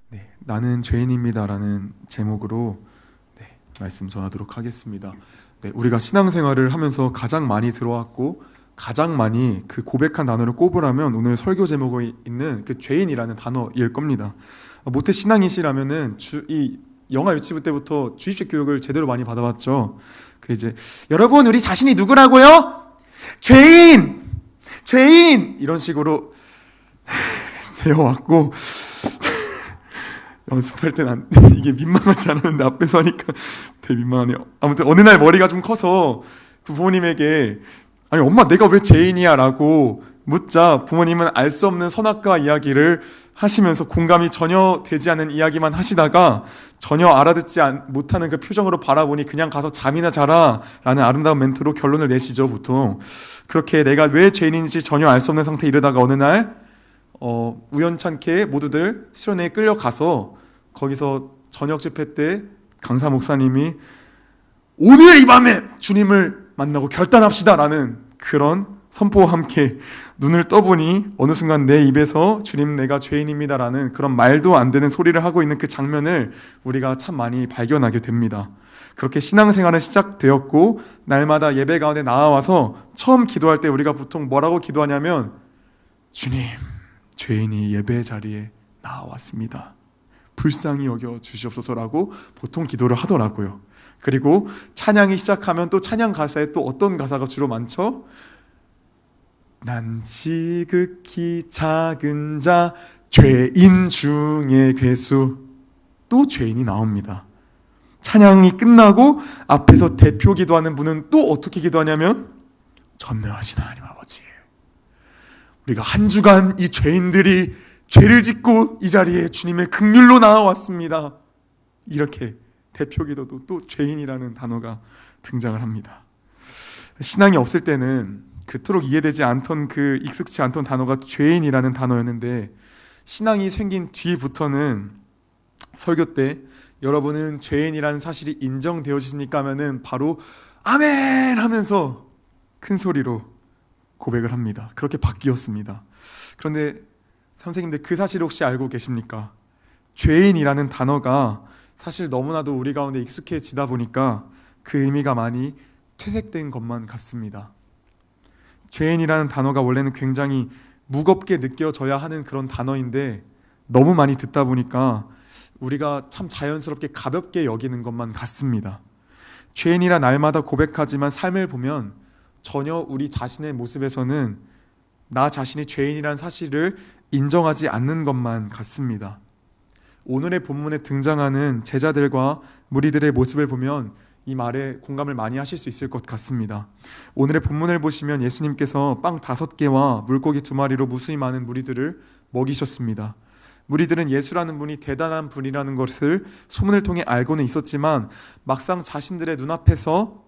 네, 나는 죄인입니다라는 제목으로 말씀 전하도록 하겠습니다. 네, 우리가 신앙생활을 하면서 가장 많이 들어왔고 가장 많이 그 고백한 단어를 꼽으라면 오늘 설교 제목에 있는 그 죄인이라는 단어일 겁니다. 모태 신앙이시라면은 이 영아 유치부 때부터 주입식 교육을 제대로 많이 받아봤죠. 그 이제 여러분 우리 자신이 누구라고요? 죄인, 죄인 이런 식으로 배워왔고 연습할 땐 이게 민망하지 않았는데 앞에서 하니까 되게 민망하네요. 아무튼 어느 날 머리가 좀 커서 그 부모님에게 아니 엄마 내가 왜 죄인이야 라고 묻자 부모님은 알 수 없는 선악과 이야기를 하시면서 공감이 전혀 되지 않는 이야기만 하시다가 전혀 알아듣지 못하는 그 표정으로 바라보니 그냥 가서 잠이나 자라 라는 아름다운 멘트로 결론을 내시죠. 보통 그렇게 내가 왜 죄인인지 전혀 알 수 없는 상태에 이르다가 어느 날 우연찮게 모두들 수련회에 끌려가서 거기서 저녁 집회 때 강사 목사님이 오늘 이 밤에 주님을 만나고 결단합시다 라는 그런 선포와 함께 눈을 떠보니 어느 순간 내 입에서 주님 내가 죄인입니다 라는 그런 말도 안 되는 소리를 하고 있는 그 장면을 우리가 참 많이 발견하게 됩니다. 그렇게 신앙생활은 시작되었고 날마다 예배 가운데 나와서 처음 기도할 때 우리가 보통 뭐라고 기도하냐면 주님 죄인이 예배 자리에 나왔습니다. 불쌍히 여겨 주시옵소서라고 보통 기도를 하더라고요. 그리고 찬양이 시작하면 또 찬양 가사에 또 어떤 가사가 주로 많죠? 난 지극히 작은 자 죄인 중에 괴수 또 죄인이 나옵니다. 찬양이 끝나고 앞에서 대표 기도하는 분은 또 어떻게 기도하냐면 전능하신 하나님 아버지 우리가 한 주간 이 죄인들이 죄를 짓고 이 자리에 주님의 긍휼로 나와왔습니다. 이렇게 대표 기도도 또 죄인이라는 단어가 등장을 합니다. 신앙이 없을 때는 그토록 이해되지 않던 그 익숙치 않던 단어가 죄인이라는 단어였는데 신앙이 생긴 뒤부터는 설교 때 여러분은 죄인이라는 사실이 인정되어지십니까 하면은 바로 아멘 하면서 큰 소리로 고백을 합니다. 그렇게 바뀌었습니다. 그런데 선생님들 그 사실 혹시 알고 계십니까? 죄인이라는 단어가 사실 너무나도 우리 가운데 익숙해지다 보니까 그 의미가 많이 퇴색된 것만 같습니다. 죄인이라는 단어가 원래는 굉장히 무겁게 느껴져야 하는 그런 단어인데 너무 많이 듣다 보니까 우리가 참 자연스럽게 가볍게 여기는 것만 같습니다. 죄인이라 날마다 고백하지만 삶을 보면 전혀 우리 자신의 모습에서는 나 자신이 죄인이라는 사실을 인정하지 않는 것만 같습니다. 오늘의 본문에 등장하는 제자들과 무리들의 모습을 보면 이 말에 공감을 많이 하실 수 있을 것 같습니다. 오늘의 본문을 보시면 예수님께서 빵 5개와 물고기 2마리로 무수히 많은 무리들을 먹이셨습니다. 무리들은 예수라는 분이 대단한 분이라는 것을 소문을 통해 알고는 있었지만 막상 자신들의 눈앞에서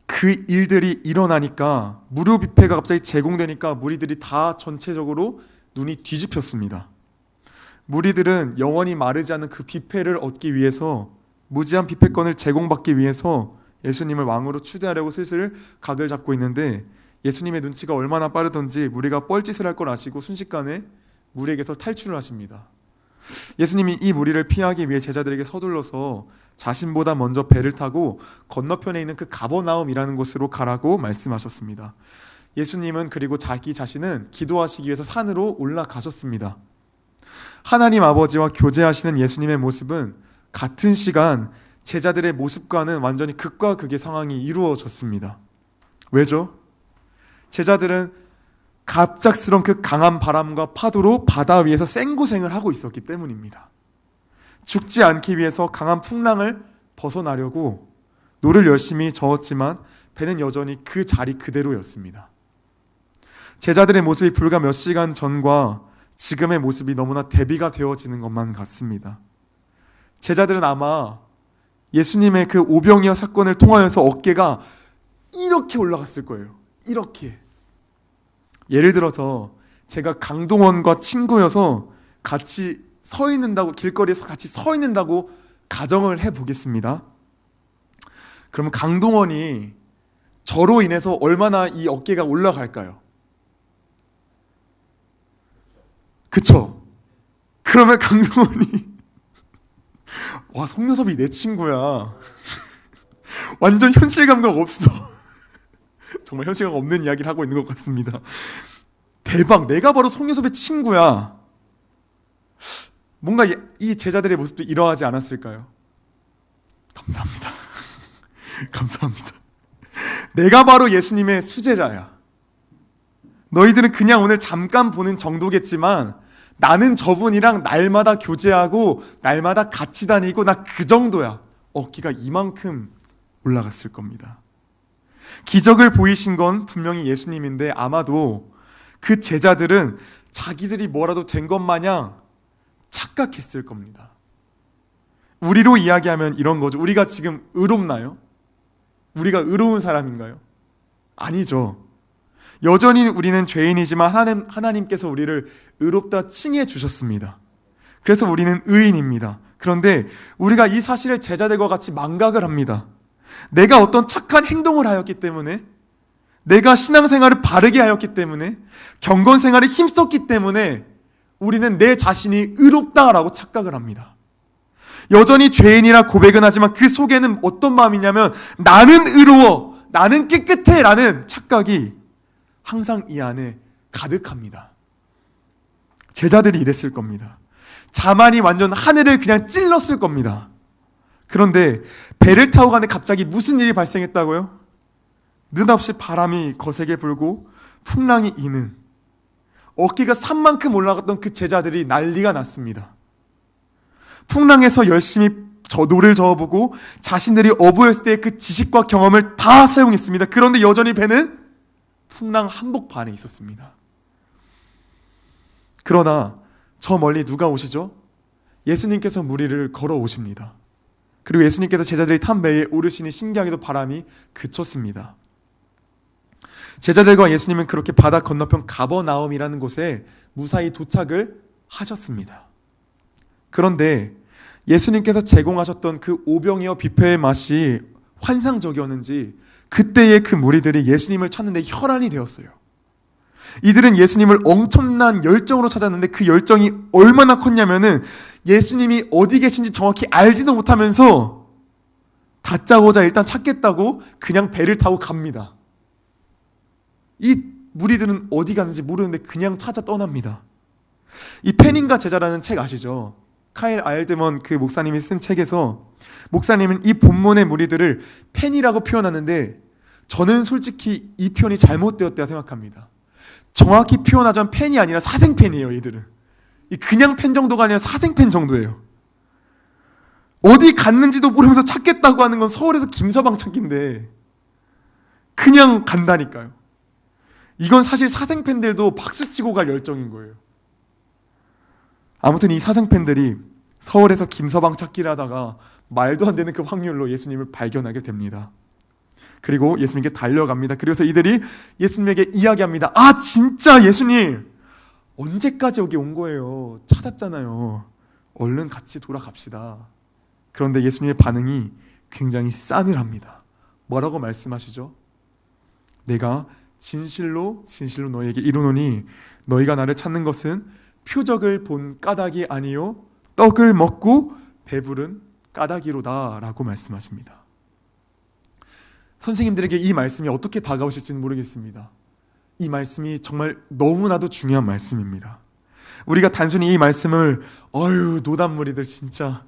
그 일들이 일어나니까 무료 뷔페가 갑자기 제공되니까 무리들이 다 전체적으로 눈이 뒤집혔습니다. 무리들은 영원히 마르지 않는 그 뷔페를 얻기 위해서 무제한 뷔페권을 제공받기 위해서 예수님을 왕으로 추대하려고 슬슬 각을 잡고 있는데 예수님의 눈치가 얼마나 빠르던지 무리가 뻘짓을 할 걸 아시고 순식간에 무리에게서 탈출을 하십니다. 예수님이 이 무리를 피하기 위해 제자들에게 서둘러서 자신보다 먼저 배를 타고 건너편에 있는 그 가버나움이라는 곳으로 가라고 말씀하셨습니다. 예수님은 그리고 자기 자신은 기도하시기 위해서 산으로 올라가셨습니다. 하나님 아버지와 교제하시는 예수님의 모습은 같은 시간 제자들의 모습과는 완전히 극과 극의 상황이 이루어졌습니다. 왜죠? 제자들은 갑작스런 그 강한 바람과 파도로 바다 위에서 생고생을 하고 있었기 때문입니다. 죽지 않기 위해서 강한 풍랑을 벗어나려고 노를 열심히 저었지만 배는 여전히 그 자리 그대로였습니다. 제자들의 모습이 불과 몇 시간 전과 지금의 모습이 너무나 대비가 되어지는 것만 같습니다. 제자들은 아마 예수님의 그 오병이어 사건을 통하여서 어깨가 이렇게 올라갔을 거예요. 이렇게. 예를 들어서 제가 강동원과 친구여서 같이 서 있는다고, 길거리에서 같이 서 있는다고 가정을 해보겠습니다. 그러면 강동원이 저로 인해서 얼마나 이 어깨가 올라갈까요? 그쵸? 그러면 강동원이 와, 속눈썹이 내 친구야. 완전 현실 감각 없어. 정말 현실 감각 없는 이야기를 하고 있는 것 같습니다. 대박, 내가 바로 속눈썹의 친구야. 뭔가 이 제자들의 모습도 이러하지 않았을까요? 감사합니다. 감사합니다. 내가 바로 예수님의 수제자야. 너희들은 그냥 오늘 잠깐 보는 정도겠지만 나는 저분이랑 날마다 교제하고 날마다 같이 다니고 나 그 정도야. 어깨가 이만큼 올라갔을 겁니다. 기적을 보이신 건 분명히 예수님인데 아마도 그 제자들은 자기들이 뭐라도 된 것 마냥 착각했을 겁니다. 우리로 이야기하면 이런 거죠. 우리가 지금 의롭나요? 우리가 의로운 사람인가요? 아니죠. 여전히 우리는 죄인이지만 하나님께서 우리를 의롭다 칭해 주셨습니다. 그래서 우리는 의인입니다. 그런데 우리가 이 사실을 제자들과 같이 망각을 합니다. 내가 어떤 착한 행동을 하였기 때문에, 내가 신앙생활을 바르게 하였기 때문에, 경건생활에 힘썼기 때문에 우리는 내 자신이 의롭다라고 착각을 합니다. 여전히 죄인이라 고백은 하지만 그 속에는 어떤 마음이냐면 나는 의로워, 나는 깨끗해 라는 착각이 항상 이 안에 가득합니다. 제자들이 이랬을 겁니다. 자만이 완전 하늘을 그냥 찔렀을 겁니다. 그런데 배를 타고 가는데 갑자기 무슨 일이 발생했다고요? 느닷없이 바람이 거세게 불고 풍랑이 이는, 어깨가 산만큼 올라갔던 그 제자들이 난리가 났습니다. 풍랑에서 열심히 노를 저어보고 자신들이 어부였을 때의 그 지식과 경험을 다 사용했습니다. 그런데 여전히 배는 풍랑 한복판에 있었습니다. 그러나 저 멀리 누가 오시죠? 예수님께서 무리를 걸어오십니다. 그리고 예수님께서 제자들이 탄 배에 오르시니 신기하게도 바람이 그쳤습니다. 제자들과 예수님은 그렇게 바다 건너편 가버나움이라는 곳에 무사히 도착을 하셨습니다. 그런데 예수님께서 제공하셨던 그 오병이어 뷔페의 맛이 환상적이었는지 그때의 그 무리들이 예수님을 찾는데 혈안이 되었어요. 이들은 예수님을 엄청난 열정으로 찾았는데 그 열정이 얼마나 컸냐면은 예수님이 어디 계신지 정확히 알지도 못하면서 다짜고짜 일단 찾겠다고 그냥 배를 타고 갑니다. 이 무리들은 어디 가는지 모르는데 그냥 찾아 떠납니다. 이 펜인과 제자라는 책 아시죠? 카일 알드먼 그 목사님이 쓴 책에서 목사님은 이 본문의 무리들을 펜이라고 표현하는데 저는 솔직히 이 표현이 잘못되었다고 생각합니다. 정확히 표현하자면 펜이 아니라 사생펜이에요. 이들은 그냥 펜 정도가 아니라 사생펜 정도예요. 어디 갔는지도 모르면서 찾겠다고 하는 건 서울에서 김서방 찾기인데 그냥 간다니까요. 이건 사실 사생팬들도 박수치고 갈 열정인 거예요. 아무튼 이 사생팬들이 서울에서 김서방 찾기를 하다가 말도 안 되는 그 확률로 예수님을 발견하게 됩니다. 그리고 예수님께 달려갑니다. 그래서 이들이 예수님에게 이야기합니다. 아, 진짜 예수님 언제까지 여기 온 거예요? 찾았잖아요. 얼른 같이 돌아갑시다. 그런데 예수님의 반응이 굉장히 싸늘합니다. 뭐라고 말씀하시죠? 내가 진실로 진실로 너희에게 이르노니 너희가 나를 찾는 것은 표적을 본 까닭이 아니요 떡을 먹고 배부른 까닭이로다 라고 말씀하십니다. 선생님들에게 이 말씀이 어떻게 다가오실지는 모르겠습니다. 이 말씀이 정말 너무나도 중요한 말씀입니다. 우리가 단순히 이 말씀을 노단무리들 진짜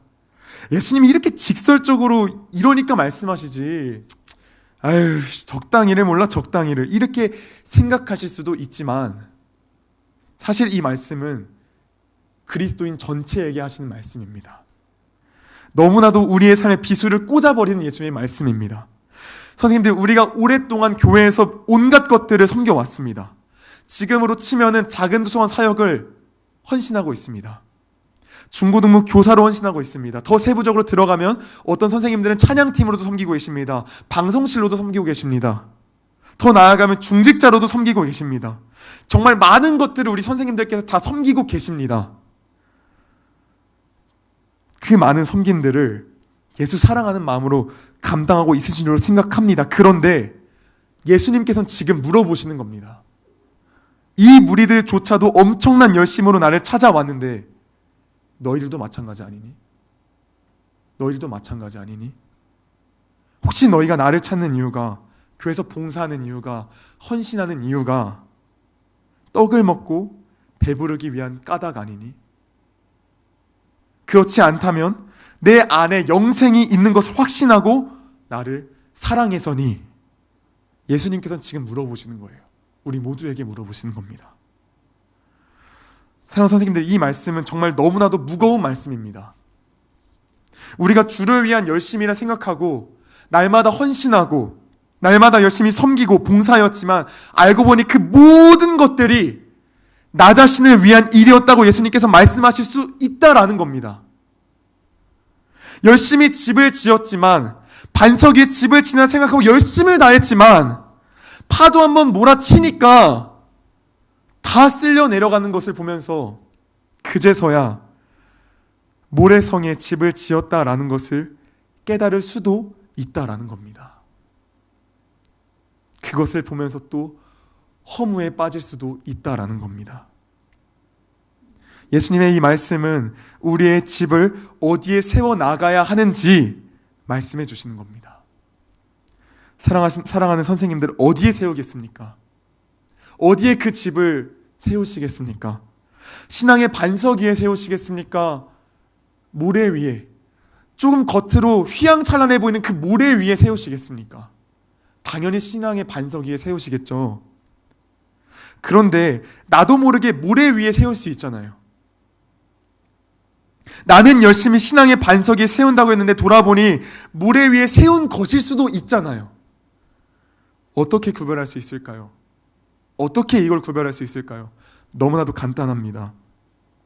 예수님이 이렇게 직설적으로 이러니까 말씀하시지 적당히를 몰라 적당히를 이렇게 생각하실 수도 있지만 사실 이 말씀은 그리스도인 전체에게 하시는 말씀입니다. 너무나도 우리의 삶의 비수를 꽂아버리는 예수님의 말씀입니다. 선생님들, 우리가 오랫동안 교회에서 온갖 것들을 섬겨왔습니다. 지금으로 치면은 작은 소소한 사역을 헌신하고 있습니다. 중고등부 교사로 헌신하고 있습니다. 더 세부적으로 들어가면 어떤 선생님들은 찬양팀으로도 섬기고 계십니다. 방송실로도 섬기고 계십니다. 더 나아가면 중직자로도 섬기고 계십니다. 정말 많은 것들을 우리 선생님들께서 다 섬기고 계십니다. 그 많은 섬김들을 예수 사랑하는 마음으로 감당하고 있으신 줄로 생각합니다. 그런데 예수님께서는 지금 물어보시는 겁니다. 이 무리들조차도 엄청난 열심으로 나를 찾아왔는데 너희들도 마찬가지 아니니? 너희들도 마찬가지 아니니? 혹시 너희가 나를 찾는 이유가, 교회에서 봉사하는 이유가, 헌신하는 이유가 떡을 먹고 배부르기 위한 까닭 아니니? 그렇지 않다면 내 안에 영생이 있는 것을 확신하고 나를 사랑해서니? 예수님께서는 지금 물어보시는 거예요. 우리 모두에게 물어보시는 겁니다. 사랑하는 선생님들, 이 말씀은 정말 너무나도 무거운 말씀입니다. 우리가 주를 위한 열심이라 생각하고 날마다 헌신하고 날마다 열심히 섬기고 봉사였지만 알고 보니 그 모든 것들이 나 자신을 위한 일이었다고 예수님께서 말씀하실 수 있다라는 겁니다. 열심히 집을 지었지만, 반석 위에 집을 지나 생각하고 열심을 다했지만 파도 한번 몰아치니까 다 쓸려 내려가는 것을 보면서 그제서야 모래성에 집을 지었다라는 것을 깨달을 수도 있다라는 겁니다. 그것을 보면서 또 허무에 빠질 수도 있다라는 겁니다. 예수님의 이 말씀은 우리의 집을 어디에 세워나가야 하는지 말씀해 주시는 겁니다. 사랑하는 선생님들, 어디에 세우겠습니까? 어디에 그 집을 세우시겠습니까? 신앙의 반석 위에 세우시겠습니까? 모래 위에, 조금 겉으로 휘황찬란해 보이는 그 모래 위에 세우시겠습니까? 당연히 신앙의 반석 위에 세우시겠죠. 그런데 나도 모르게 모래 위에 세울 수 있잖아요. 나는 열심히 신앙의 반석 위에 세운다고 했는데 돌아보니 모래 위에 세운 것일 수도 있잖아요. 어떻게 구별할 수 있을까요? 어떻게 이걸 구별할 수 있을까요? 너무나도 간단합니다.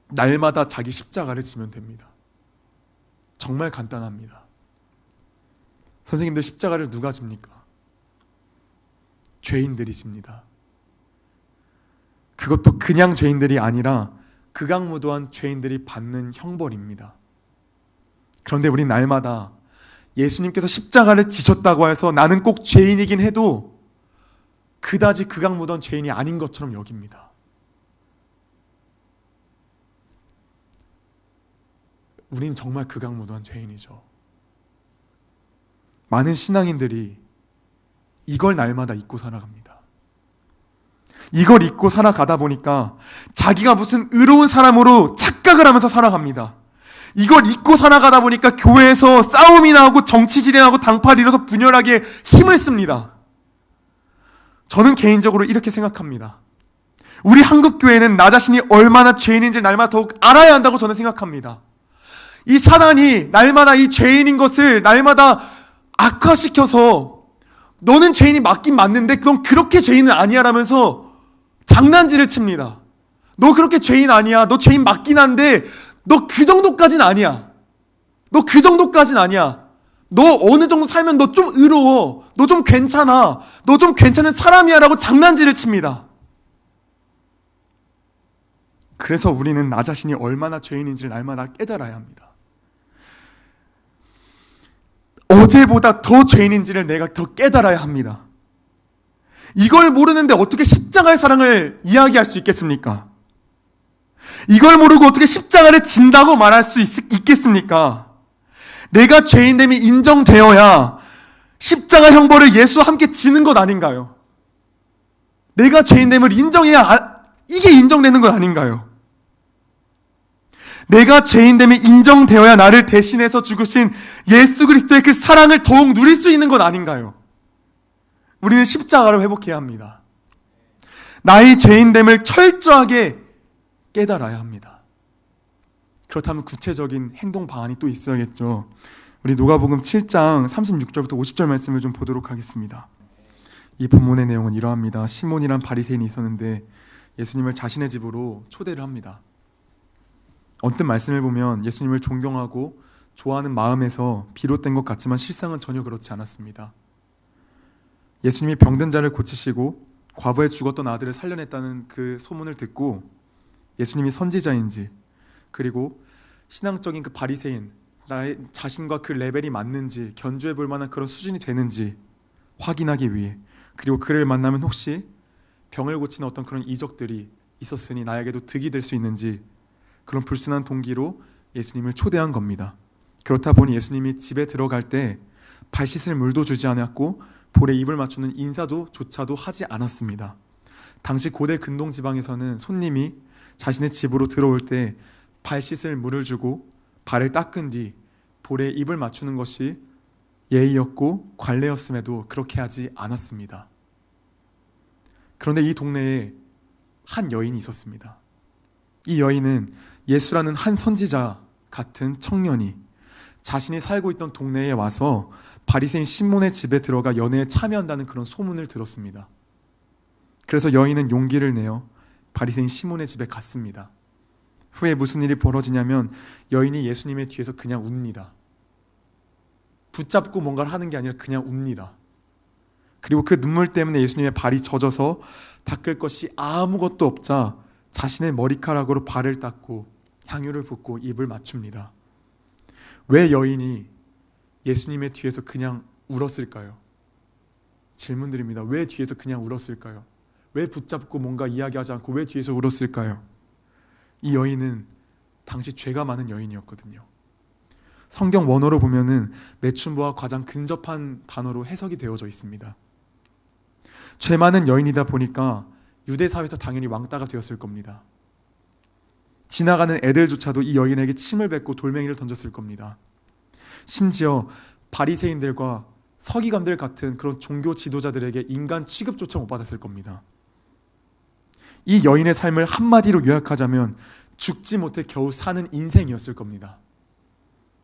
날마다 자기 십자가를 지면 됩니다. 정말 간단합니다. 선생님들, 십자가를 누가 집니까? 죄인들이 집니다. 그것도 그냥 죄인들이 아니라 극악무도한 죄인들이 받는 형벌입니다. 그런데 우린 날마다 예수님께서 십자가를 지셨다고 해서 나는 꼭 죄인이긴 해도 그다지 극악무도한 죄인이 아닌 것처럼 여깁니다. 우린 정말 극악무도한 죄인이죠. 많은 신앙인들이 이걸 날마다 잊고 살아갑니다. 이걸 잊고 살아가다 보니까 자기가 무슨 의로운 사람으로 착각을 하면서 살아갑니다. 이걸 잊고 살아가다 보니까 교회에서 싸움이 나고 정치질이 나고 당파를 일어서 분열하게 힘을 씁니다. 저는 개인적으로 이렇게 생각합니다. 우리 한국교회는 나 자신이 얼마나 죄인인지 날마다 더욱 알아야 한다고 저는 생각합니다. 이 사단이 날마다 이 죄인인 것을 날마다 악화시켜서 너는 죄인이 맞긴 맞는데 넌 그렇게 죄인은 아니야 라면서 장난질을 칩니다. 너 그렇게 죄인 아니야. 너 죄인 맞긴 한데 너 그 정도까진 아니야. 너 그 정도까진 아니야. 너 어느 정도 살면 너 좀 의로워. 너 좀 괜찮아. 너 좀 괜찮은 사람이야 라고 장난질을 칩니다. 그래서 우리는 나 자신이 얼마나 죄인인지를 날마다 깨달아야 합니다. 어제보다 더 죄인인지를 내가 더 깨달아야 합니다. 이걸 모르는데 어떻게 십자가의 사랑을 이야기할 수 있겠습니까? 이걸 모르고 어떻게 십자가를 진다고 말할 수 있겠습니까? 내가 죄인됨이 인정되어야 십자가 형벌을 예수와 함께 지는 것 아닌가요? 내가 죄인됨을 인정해야 이게 인정되는 것 아닌가요? 내가 죄인됨이 인정되어야 나를 대신해서 죽으신 예수 그리스도의 그 사랑을 더욱 누릴 수 있는 것 아닌가요? 우리는 십자가를 회복해야 합니다. 나의 죄인됨을 철저하게 깨달아야 합니다. 그렇다면 구체적인 행동 방안이 또 있어야겠죠. 우리 누가복음 7장 36절부터 50절 말씀을 좀 보도록 하겠습니다. 이 본문의 내용은 이러합니다. 시몬이란 바리새인이 있었는데 예수님을 자신의 집으로 초대를 합니다. 언뜻 말씀을 보면 예수님을 존경하고 좋아하는 마음에서 비롯된 것 같지만 실상은 전혀 그렇지 않았습니다. 예수님이 병든 자를 고치시고 과부에 죽었던 아들을 살려냈다는 그 소문을 듣고 예수님이 선지자인지, 그리고 신앙적인 그 바리새인, 나의 자신과 그 레벨이 맞는지 견주해 볼 만한 그런 수준이 되는지 확인하기 위해, 그리고 그를 만나면 혹시 병을 고치는 어떤 그런 이적들이 있었으니 나에게도 득이 될 수 있는지, 그런 불순한 동기로 예수님을 초대한 겁니다. 그렇다 보니 예수님이 집에 들어갈 때 발 씻을 물도 주지 않았고 볼에 입을 맞추는 인사도 조차도 하지 않았습니다. 당시 고대 근동 지방에서는 손님이 자신의 집으로 들어올 때 발 씻을 물을 주고 발을 닦은 뒤 볼에 입을 맞추는 것이 예의였고 관례였음에도 그렇게 하지 않았습니다. 그런데 이 동네에 한 여인이 있었습니다. 이 여인은 예수라는 한 선지자 같은 청년이 자신이 살고 있던 동네에 와서 바리새인 시몬의 집에 들어가 연회에 참여한다는 그런 소문을 들었습니다. 그래서 여인은 용기를 내어 바리새인 시몬의 집에 갔습니다. 후에 무슨 일이 벌어지냐면 여인이 예수님의 뒤에서 그냥 웁니다. 붙잡고 뭔가를 하는 게 아니라 그냥 웁니다. 그리고 그 눈물 때문에 예수님의 발이 젖어서 닦을 것이 아무것도 없자 자신의 머리카락으로 발을 닦고 향유를 붓고 입을 맞춥니다. 왜 여인이 예수님의 뒤에서 그냥 울었을까요? 질문드립니다. 왜 뒤에서 그냥 울었을까요? 왜 붙잡고 뭔가 이야기하지 않고 왜 뒤에서 울었을까요? 이 여인은 당시 죄가 많은 여인이었거든요. 성경 원어로 보면은 매춘부와 가장 근접한 단어로 해석이 되어져 있습니다. 죄 많은 여인이다 보니까 유대 사회에서 당연히 왕따가 되었을 겁니다. 지나가는 애들조차도 이 여인에게 침을 뱉고 돌멩이를 던졌을 겁니다. 심지어 바리새인들과 서기관들 같은 그런 종교 지도자들에게 인간 취급조차 못 받았을 겁니다. 이 여인의 삶을 한마디로 요약하자면 죽지 못해 겨우 사는 인생이었을 겁니다.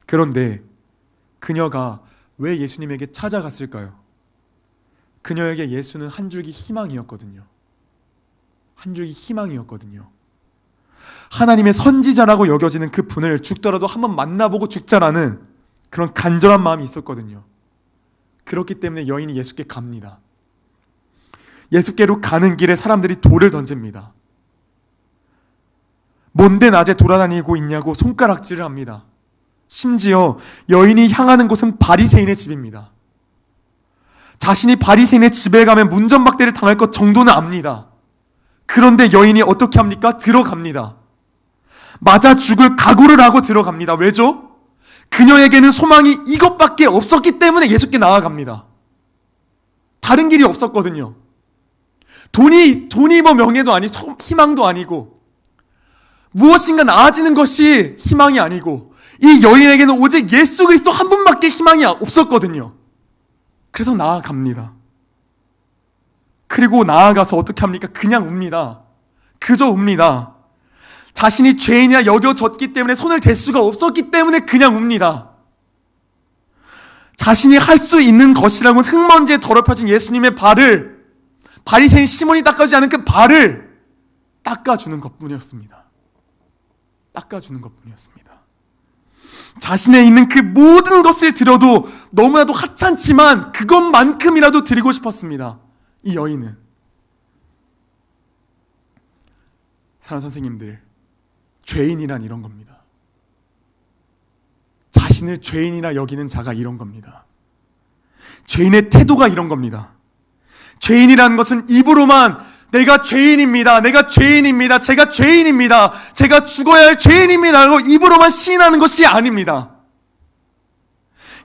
그런데 그녀가 왜 예수님에게 찾아갔을까요? 그녀에게 예수는 한 줄기 희망이었거든요. 한 줄기 희망이었거든요. 하나님의 선지자라고 여겨지는 그 분을 죽더라도 한번 만나보고 죽자라는 그런 간절한 마음이 있었거든요. 그렇기 때문에 여인이 예수께 갑니다. 예수께로 가는 길에 사람들이 돌을 던집니다. 뭔데 낮에 돌아다니고 있냐고 손가락질을 합니다. 심지어 여인이 향하는 곳은 바리새인의 집입니다. 자신이 바리새인의 집에 가면 문전박대를 당할 것 정도는 압니다. 그런데 여인이 어떻게 합니까? 들어갑니다. 맞아 죽을 각오를 하고 들어갑니다. 왜죠? 그녀에게는 소망이 이것밖에 없었기 때문에 예수께 나아갑니다. 다른 길이 없었거든요. 돈이 뭐 명예도 아니고 희망도 아니고 무엇인가 나아지는 것이 희망이 아니고 이 여인에게는 오직 예수 그리스도 한 분밖에 희망이 없었거든요. 그래서 나아갑니다. 그리고 나아가서 어떻게 합니까? 그냥 웁니다. 그저 웁니다. 자신이 죄인이라 여겨졌기 때문에 손을 댈 수가 없었기 때문에 그냥 웁니다. 자신이 할 수 있는 것이라고는 흙먼지에 더럽혀진 예수님의 발을 바리새인 시몬이 닦아주지 않은 그 발을 닦아주는 것뿐이었습니다. 닦아주는 것뿐이었습니다. 자신에 있는 그 모든 것을 드려도 너무나도 하찮지만 그것만큼이라도 드리고 싶었습니다. 이 여인은. 사랑하는 선생님들, 죄인이란 이런 겁니다. 자신을 죄인이라 여기는 자가 이런 겁니다. 죄인의 태도가 이런 겁니다. 죄인이라는 것은 입으로만 내가 죄인입니다. 내가 죄인입니다. 제가 죄인입니다. 제가 죽어야 할 죄인입니다. 하고 입으로만 시인하는 것이 아닙니다.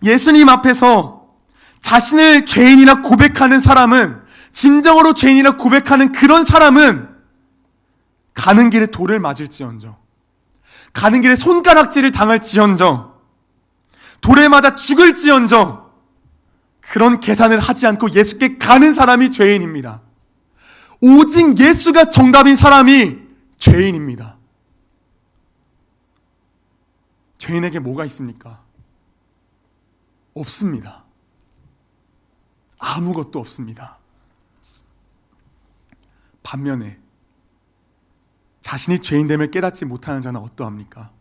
예수님 앞에서 자신을 죄인이라 고백하는 사람은, 진정으로 죄인이라 고백하는 그런 사람은 가는 길에 돌을 맞을지언정, 가는 길에 손가락질을 당할지언정, 돌에 맞아 죽을지언정 그런 계산을 하지 않고 예수께 가는 사람이 죄인입니다. 오직 예수가 정답인 사람이 죄인입니다. 죄인에게 뭐가 있습니까? 없습니다. 아무것도 없습니다. 반면에 자신이 죄인됨을 깨닫지 못하는 자는 어떠합니까?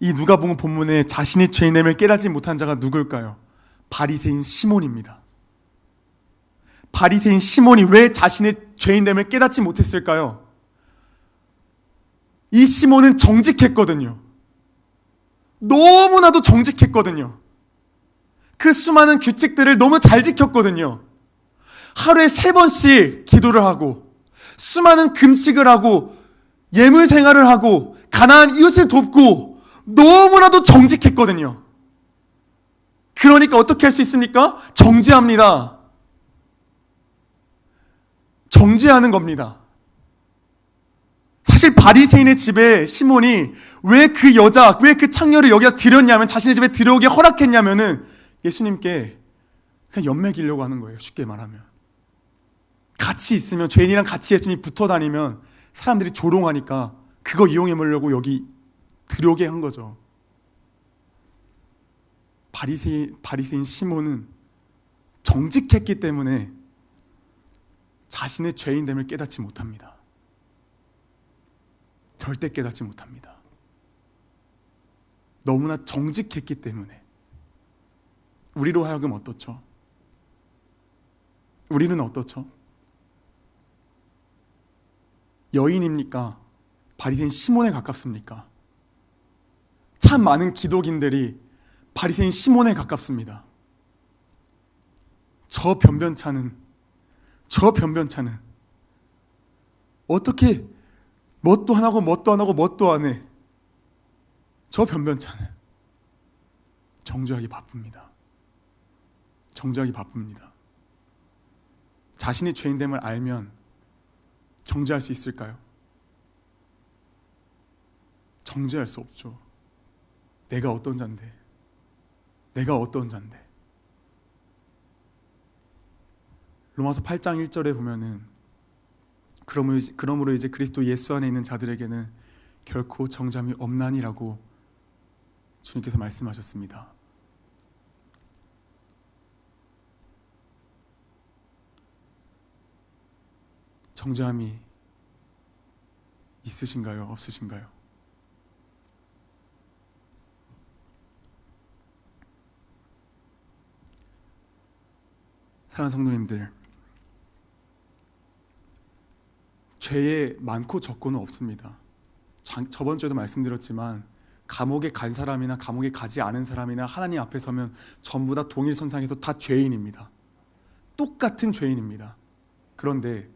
이 누가복음 본문에 자신이 죄인됨을 깨닫지 못한 자가 누굴까요? 바리새인 시몬입니다. 바리새인 시몬이 왜 자신의 죄인됨을 깨닫지 못했을까요? 이 시몬은 정직했거든요. 너무나도 정직했거든요. 그 수많은 규칙들을 너무 잘 지켰거든요. 하루에 3번씩 기도를 하고 수많은 금식을 하고 예물 생활을 하고 가난한 이웃을 돕고 너무나도 정직했거든요. 그러니까 어떻게 할 수 있습니까? 정죄합니다. 정죄하는 겁니다. 사실 바리새인의 집에 시몬이 왜 그 여자, 왜 그 창녀를 여기다 들였냐면, 자신의 집에 들어오게 허락했냐면은 예수님께 그냥 연맥이려고 하는 거예요. 쉽게 말하면. 같이 있으면, 죄인이랑 같이 예수님이 붙어 다니면 사람들이 조롱하니까 그거 이용해 보려고 여기 들어오게 한 거죠. 바리새인 시몬은 정직했기 때문에 자신의 죄인됨을 깨닫지 못합니다. 절대 깨닫지 못합니다. 너무나 정직했기 때문에. 우리로 하여금 어떻죠? 우리는 어떻죠? 여인입니까? 바리새인 시몬에 가깝습니까? 참 많은 기독인들이 바리새인 시몬에 가깝습니다. 저 변변차는 어떻게 뭣도 안 하고 뭣도 안 하고 뭣도 안 해. 저 변변차는 정죄하기 바쁩니다. 정죄하기 바쁩니다. 자신이 죄인됨을 알면 정죄할 수 있을까요? 정죄할 수 없죠. 내가 어떤 자인데. 로마서 8장 1절에 보면은 그러므로 이제 그리스도 예수 안에 있는 자들에게는 결코 정죄함이 없나니라고 주님께서 말씀하셨습니다. 정죄함이 있으신가요? 없으신가요? 사랑하는 성도님들, 죄에 많고 적고는 없습니다. 저번 주에도 말씀드렸지만 감옥에 간 사람이나 감옥에 가지 않은 사람이나 하나님 앞에 서면 전부 다 동일선상에서 다 죄인입니다. 똑같은 죄인입니다. 그런데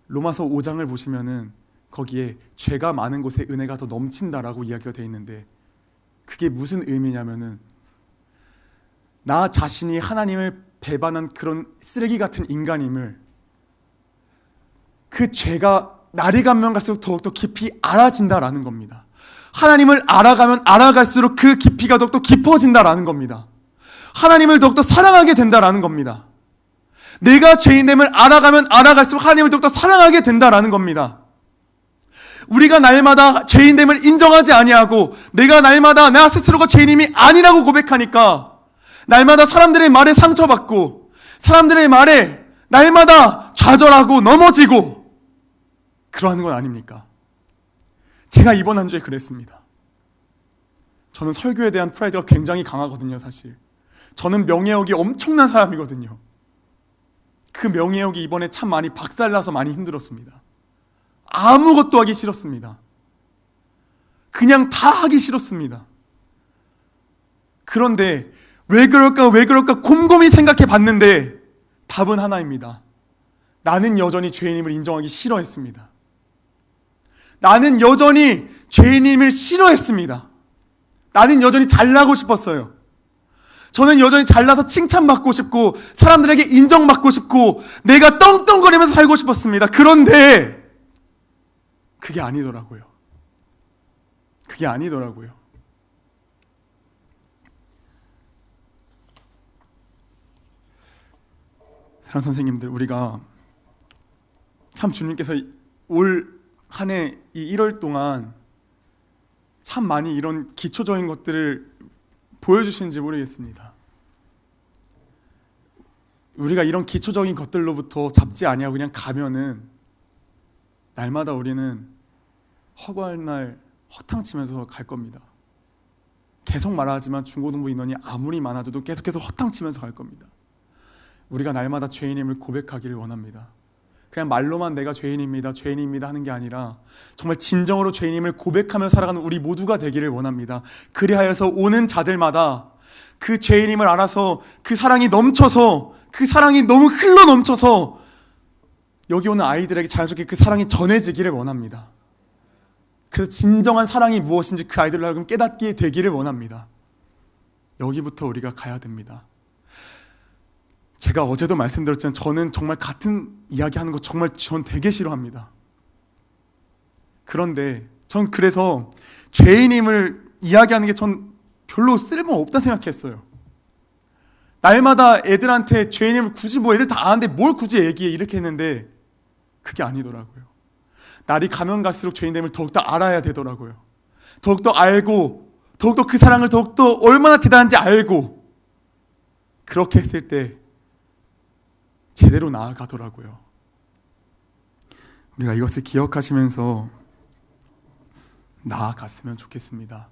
로마서 5장을 보시면은 거기에 죄가 많은 곳에 은혜가 더 넘친다라고 이야기가 되어 있는데, 그게 무슨 의미냐면은 나 자신이 하나님을 배반한 그런 쓰레기 같은 인간임을 그 죄가 날이 가면 갈수록 더욱더 깊이 알아진다라는 겁니다. 하나님을 알아가면 알아갈수록 그 깊이가 더욱더 깊어진다라는 겁니다. 하나님을 더욱더 사랑하게 된다라는 겁니다. 내가 죄인됨을 알아가면 알아갈수록 하나님을 더욱더 사랑하게 된다라는 겁니다. 우리가 날마다 죄인됨을 인정하지 아니하고 내가 날마다 나 스스로가 죄인임이 아니라고 고백하니까 날마다 사람들의 말에 상처받고 사람들의 말에 날마다 좌절하고 넘어지고 그러하는 건 아닙니까? 제가 이번 한 주에 그랬습니다. 저는 설교에 대한 프라이드가 굉장히 강하거든요. 사실 저는 명예욕이 엄청난 사람이거든요. 그 명예욕이 이번에 참 많이 박살나서 많이 힘들었습니다. 아무것도 하기 싫었습니다. 그냥 다 하기 싫었습니다. 그런데 왜 그럴까 곰곰이 생각해 봤는데 답은 하나입니다. 나는 여전히 죄인임을 인정하기 싫어했습니다. 나는 여전히 죄인임을 싫어했습니다. 나는 여전히 잘나고 싶었어요. 저는 여전히 잘나서 칭찬받고 싶고 사람들에게 인정받고 싶고 내가 떵떵거리면서 살고 싶었습니다. 그런데 그게 아니더라고요. 사랑하는 선생님들, 우리가 참 주님께서 올 한 해 이 1월 동안 참 많이 이런 기초적인 것들을 보여주시는지 모르겠습니다. 우리가 이런 기초적인 것들로부터 잡지 아니하고 그냥 가면은 날마다 우리는 허구할 날 허탕치면서 갈 겁니다. 계속 말하지만 중고등부 인원이 아무리 많아져도 계속해서 허탕치면서 갈 겁니다. 우리가 날마다 죄인임을 고백하기를 원합니다. 그냥 말로만 내가 죄인입니다 하는 게 아니라 정말 진정으로 죄인임을 고백하며 살아가는 우리 모두가 되기를 원합니다. 그리하여서 오는 자들마다 그 죄인임을 알아서 그 사랑이 넘쳐서 그 사랑이 너무 흘러 넘쳐서 여기 오는 아이들에게 자연스럽게 그 사랑이 전해지기를 원합니다. 그래서 진정한 사랑이 무엇인지 그 아이들로 하여금 깨닫게 되기를 원합니다. 여기부터 우리가 가야 됩니다. 제가 어제도 말씀드렸지만 저는 정말 같은 이야기하는 거 정말 전 되게 싫어합니다. 그런데 전 그래서 죄인임을 이야기하는 게 전 별로 쓸모없다 생각했어요. 날마다 애들한테 죄인임을 굳이 뭐 애들 다 아는데 뭘 굳이 얘기해 이렇게 했는데 그게 아니더라고요. 날이 가면 갈수록 죄인됨을 더욱더 알아야 되더라고요. 더욱더 알고 더욱더 그 사랑을 더욱더 얼마나 대단한지 알고 그렇게 했을 때 제대로 나아가더라고요. 우리가 이것을 기억하시면서 나아갔으면 좋겠습니다.